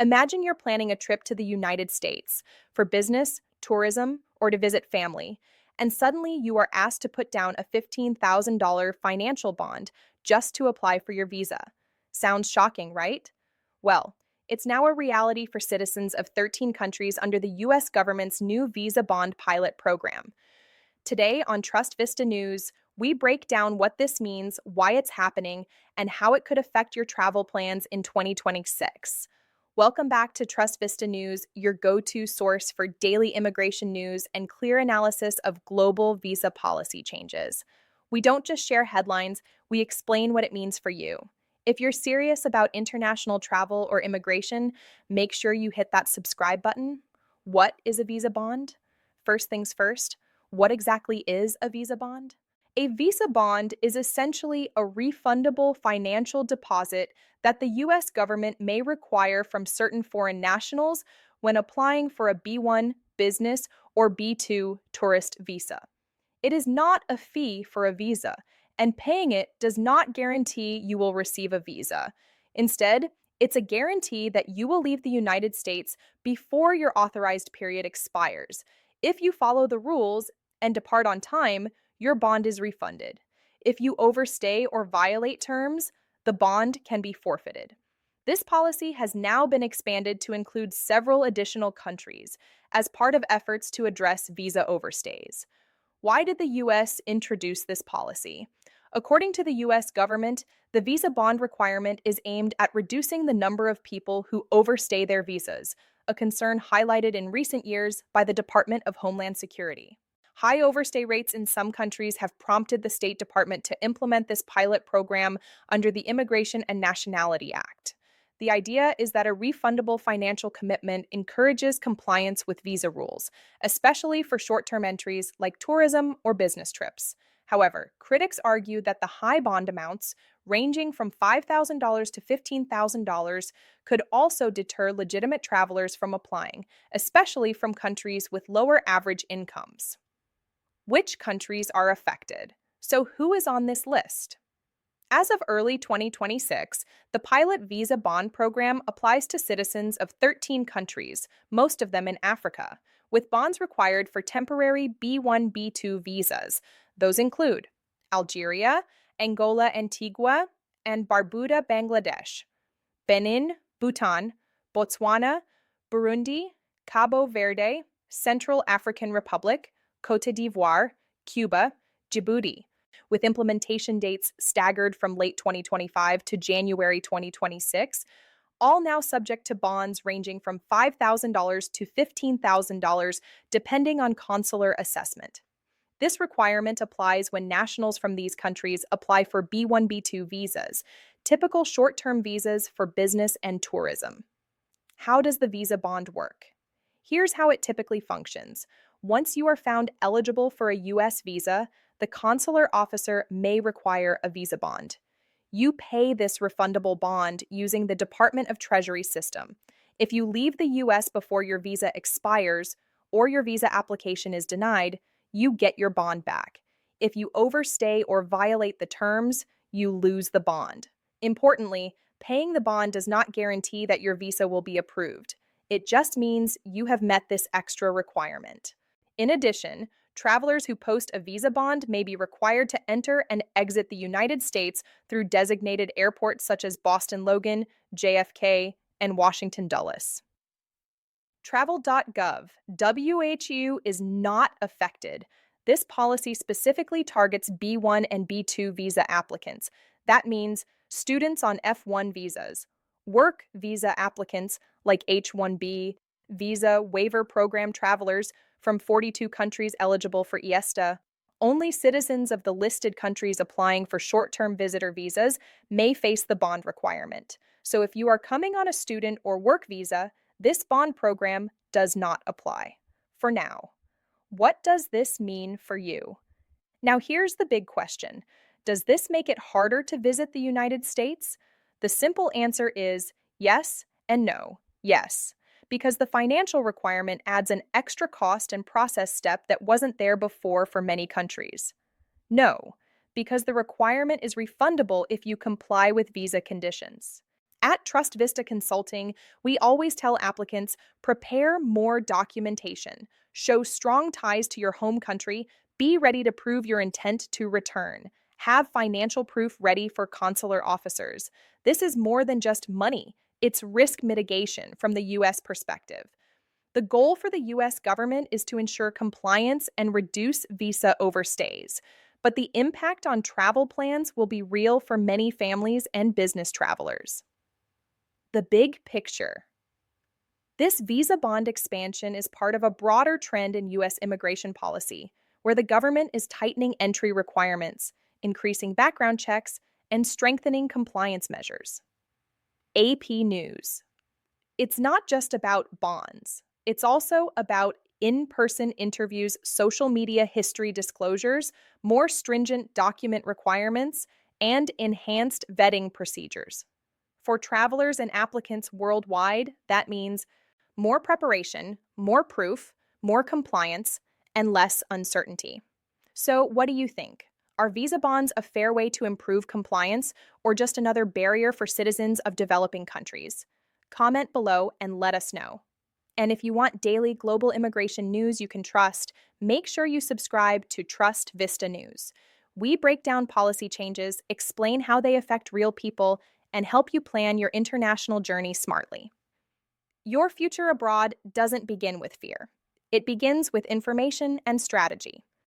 Imagine you're planning a trip to the United States for business, tourism, or to visit family, and suddenly you are asked to put down a $15,000 financial bond just to apply for your visa. Sounds shocking, right? Well, it's now a reality for citizens of 13 countries under the U.S. government's new Visa Bond Pilot program. Today on Trust Vista News, we break down what this means, why it's happening, and how it could affect your travel plans in 2026. Welcome back to Trust Vista News, your go-to source for daily immigration news and clear analysis of global visa policy changes. We don't just share headlines, we explain what it means for you. If you're serious about international travel or immigration, make sure you hit that subscribe button. What is a visa bond? First things first, what exactly is a visa bond? A visa bond is essentially a refundable financial deposit that the U.S. government may require from certain foreign nationals when applying for a B1 business or B2 tourist visa. It is not a fee for a visa, and paying it does not guarantee you will receive a visa. Instead, it's a guarantee that you will leave the United States before your authorized period expires. If you follow the rules and depart on time, your bond is refunded. If you overstay or violate terms, the bond can be forfeited. This policy has now been expanded to include several additional countries as part of efforts to address visa overstays. Why did the U.S. introduce this policy? According to the U.S. government, the visa bond requirement is aimed at reducing the number of people who overstay their visas, a concern highlighted in recent years by the Department of Homeland Security. High overstay rates in some countries have prompted the State Department to implement this pilot program under the Immigration and Nationality Act. The idea is that a refundable financial commitment encourages compliance with visa rules, especially for short-term entries like tourism or business trips. However, critics argue that the high bond amounts, ranging from $5,000 to $15,000, could also deter legitimate travelers from applying, especially from countries with lower average incomes. Which countries are affected? So, who is on this list? As of early 2026, the pilot visa bond program applies to citizens of 13 countries, most of them in Africa, with bonds required for temporary B1, B2 visas. Those include Algeria, Angola, Antigua, and Barbuda, Bangladesh, Benin, Bhutan, Botswana, Burundi, Cabo Verde, Central African Republic, Cote d'Ivoire, Cuba, Djibouti, with implementation dates staggered from late 2025 to January 2026, all now subject to bonds ranging from $5,000 to $15,000, depending on consular assessment. This requirement applies when nationals from these countries apply for B1, B2 visas, typical short-term visas for business and tourism. How does the visa bond work? Here's how it typically functions. Once you are found eligible for a U.S. visa, the consular officer may require a visa bond. You pay this refundable bond using the Department of Treasury system. If you leave the U.S. before your visa expires or your visa application is denied, you get your bond back. If you overstay or violate the terms, you lose the bond. Importantly, paying the bond does not guarantee that your visa will be approved. It just means you have met this extra requirement. In addition, travelers who post a visa bond may be required to enter and exit the United States through designated airports such as Boston Logan, JFK, and Washington Dulles. Travel.gov, WHO is not affected. This policy specifically targets B1 and B2 visa applicants. That means students on F1 visas, work visa applicants like H1B, visa waiver program travelers from 42 countries eligible for ESTA. Only citizens of the listed countries applying for short-term visitor visas may face the bond requirement. So if you are coming on a student or work visa, this bond program does not apply. For now. What does this mean for you? Now here's the big question. Does this make it harder to visit the United States? The simple answer is yes and no. Yes, because the financial requirement adds an extra cost and process step that wasn't there before for many countries. No, because the requirement is refundable if you comply with visa conditions. At Trust Vista Consulting, we always tell applicants prepare more documentation, show strong ties to your home country, be ready to prove your intent to return, have financial proof ready for consular officers. This is more than just money, it's risk mitigation from the U.S. perspective. The goal for the U.S. government is to ensure compliance and reduce visa overstays. But the impact on travel plans will be real for many families and business travelers. The big picture. This visa bond expansion is part of a broader trend in U.S. immigration policy, where the government is tightening entry requirements, increasing background checks, and strengthening compliance measures. AP News. It's not just about bonds, it's also about in person interviews, social media history disclosures, more stringent document requirements, and enhanced vetting procedures. For travelers and applicants worldwide, that means more preparation, more proof, more compliance, and less uncertainty. So, what do you think? Are visa bonds a fair way to improve compliance or just another barrier for citizens of developing countries? Comment below and let us know. And if you want daily global immigration news you can trust, make sure you subscribe to Trust Vista News. We break down policy changes, explain how they affect real people, and help you plan your international journey smartly. Your future abroad doesn't begin with fear. It begins with information and strategy.